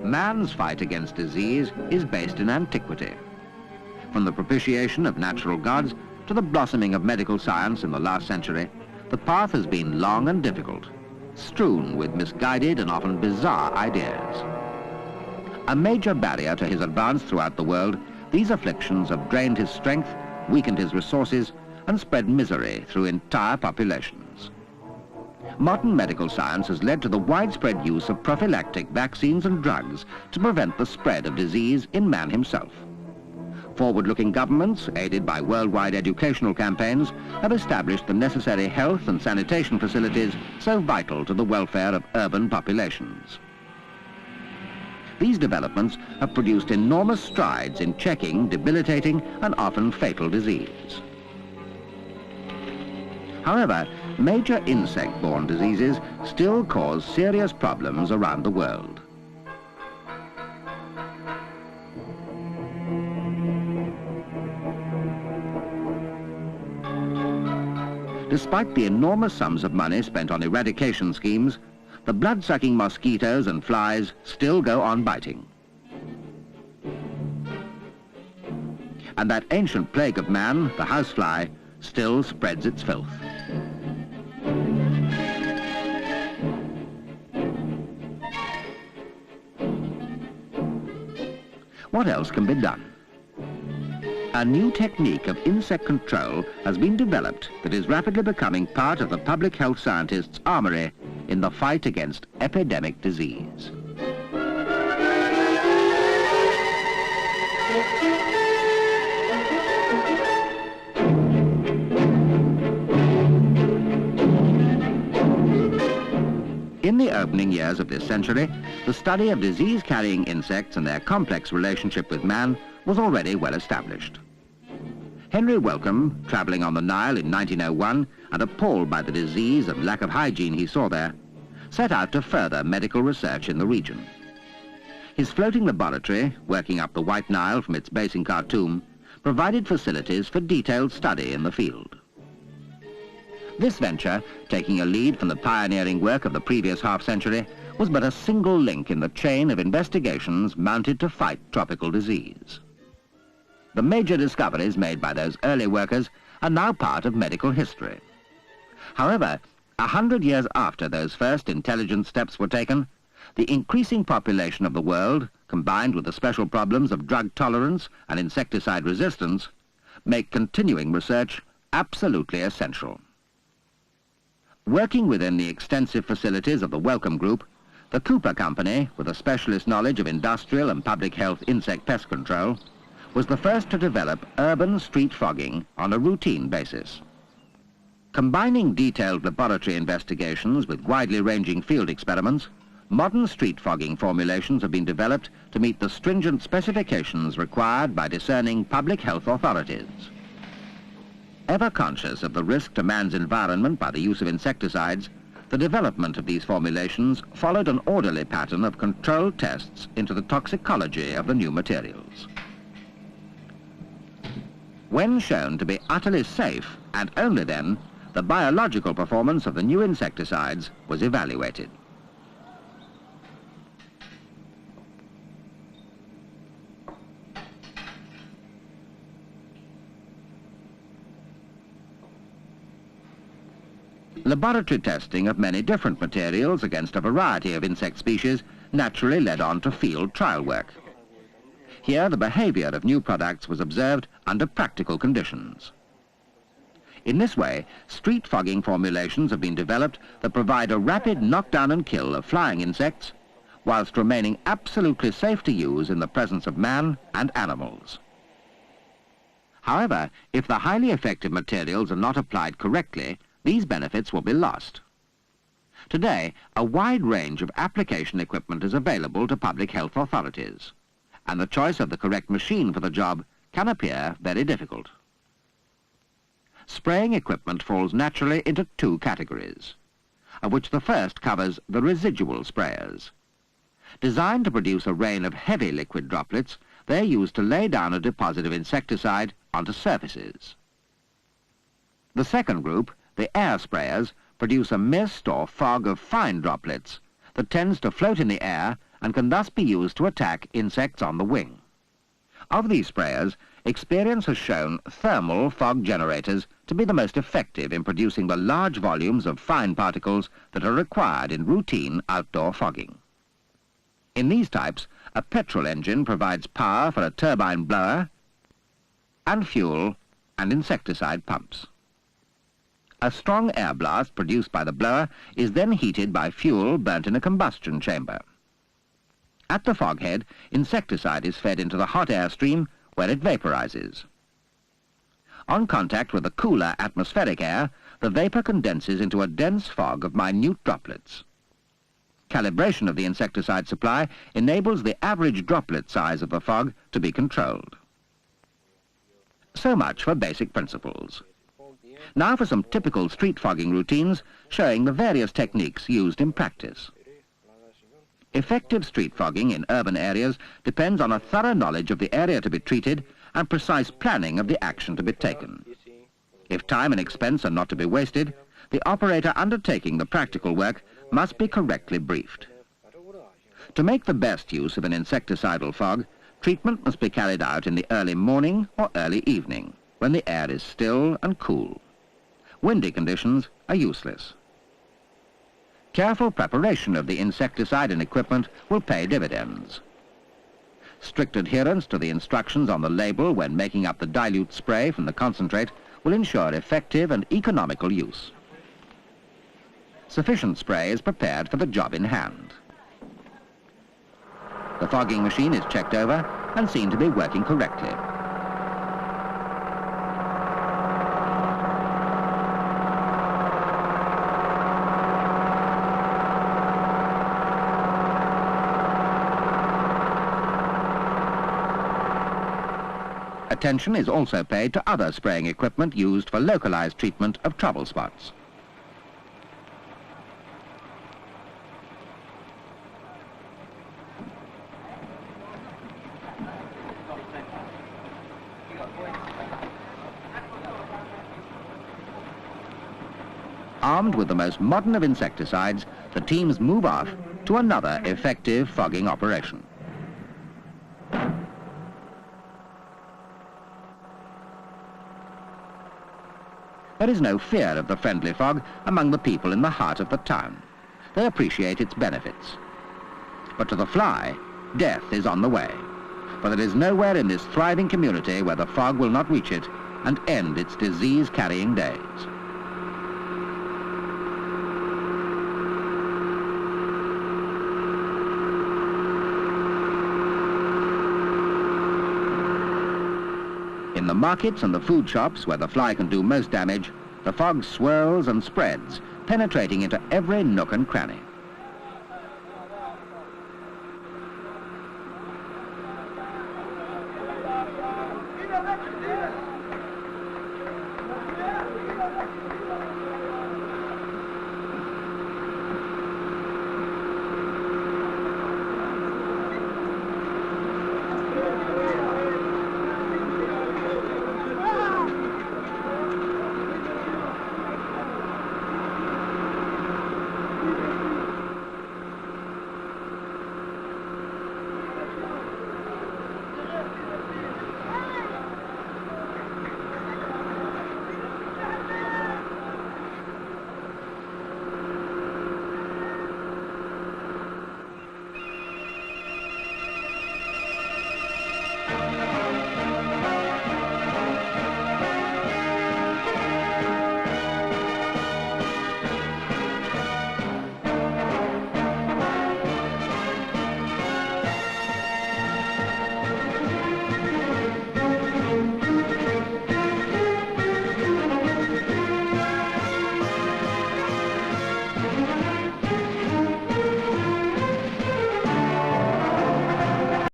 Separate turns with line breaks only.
man's fight against disease is based in antiquity. From the propitiation of natural gods to the blossoming of medical science in the last century, the path has been long and difficult, strewn with misguided and often bizarre ideas. A major barrier to his advance throughout the world, these afflictions have drained his strength, weakened his resources, and spread misery through entire populations. Modern medical science has led to the widespread use of prophylactic vaccines and drugs to prevent the spread of disease in man himself. Forward-looking governments, aided by worldwide educational campaigns, have established the necessary health and sanitation facilities so vital to the welfare of urban populations. These developments have produced enormous strides in checking debilitating and often fatal disease. However, major insect-borne diseases still cause serious problems around the world. Despite the enormous sums of money spent on eradication schemes, the blood-sucking mosquitoes and flies still go on biting. And that ancient plague of man, the housefly, still spreads its filth. What else can be done? A new technique of insect control has been developed that is rapidly becoming part of the public health scientists' armory in the fight against epidemic disease. In the opening years of this century, the study of disease-carrying insects and their complex relationship with man was already well established. Henry Wellcome, travelling on the Nile in 1901 and appalled by the disease and lack of hygiene he saw there, set out to further medical research in the region. His floating laboratory, working up the White Nile from its base in Khartoum, provided facilities for detailed study in the field. This venture, taking a lead from the pioneering work of the previous half-century, was but a single link in the chain of investigations mounted to fight tropical disease. The major discoveries made by those early workers are now part of medical history. However, 100 years after those first intelligent steps were taken, the increasing population of the world, combined with the special problems of drug tolerance and insecticide resistance, make continuing research absolutely essential. Working within the extensive facilities of the Wellcome Group, the Cooper Company, with a specialist knowledge of industrial and public health insect pest control, was the first to develop urban street fogging on a routine basis. Combining detailed laboratory investigations with widely ranging field experiments, modern street fogging formulations have been developed to meet the stringent specifications required by discerning public health authorities. Ever conscious of the risk to man's environment by the use of insecticides, the development of these formulations followed an orderly pattern of controlled tests into the toxicology of the new materials. When shown to be utterly safe, and only then, the biological performance of the new insecticides was evaluated. Laboratory testing of many different materials against a variety of insect species naturally led on to field trial work. Here, the behavior of new products was observed under practical conditions. In this way, street fogging formulations have been developed that provide a rapid knockdown and kill of flying insects, whilst remaining absolutely safe to use in the presence of man and animals. However, if the highly effective materials are not applied correctly, these benefits will be lost. Today, a wide range of application equipment is available to public health authorities, and the choice of the correct machine for the job can appear very difficult. Spraying equipment falls naturally into two categories, of which the first covers the residual sprayers. Designed to produce a rain of heavy liquid droplets, they are used to lay down a deposit of insecticide onto surfaces. The second group, the air sprayers, produce a mist or fog of fine droplets that tends to float in the air and can thus be used to attack insects on the wing. Of these sprayers, experience has shown thermal fog generators to be the most effective in producing the large volumes of fine particles that are required in routine outdoor fogging. In these types, a petrol engine provides power for a turbine blower and fuel and insecticide pumps. A strong air blast produced by the blower is then heated by fuel burnt in a combustion chamber. At the fog head, insecticide is fed into the hot air stream where it vaporizes. On contact with the cooler atmospheric air, the vapor condenses into a dense fog of minute droplets. Calibration of the insecticide supply enables the average droplet size of the fog to be controlled. So much for basic principles. Now for some typical street fogging routines showing the various techniques used in practice. Effective street fogging in urban areas depends on a thorough knowledge of the area to be treated and precise planning of the action to be taken. If time and expense are not to be wasted, the operator undertaking the practical work must be correctly briefed. To make the best use of an insecticidal fog, treatment must be carried out in the early morning or early evening, when the air is still and cool. Windy conditions are useless. Careful preparation of the insecticide and equipment will pay dividends. Strict adherence to the instructions on the label when making up the dilute spray from the concentrate will ensure effective and economical use. Sufficient spray is prepared for the job in hand. The fogging machine is checked over and seen to be working correctly. Attention is also paid to other spraying equipment used for localized treatment of trouble spots. Armed with the most modern of insecticides, the teams move off to another effective fogging operation. There is no fear of the friendly fog among the people in the heart of the town. They appreciate its benefits. But to the fly, death is on the way, for there is nowhere in this thriving community where the fog will not reach it and end its disease-carrying days. In the markets and the food shops where the fly can do most damage, the fog swirls and spreads, penetrating into every nook and cranny.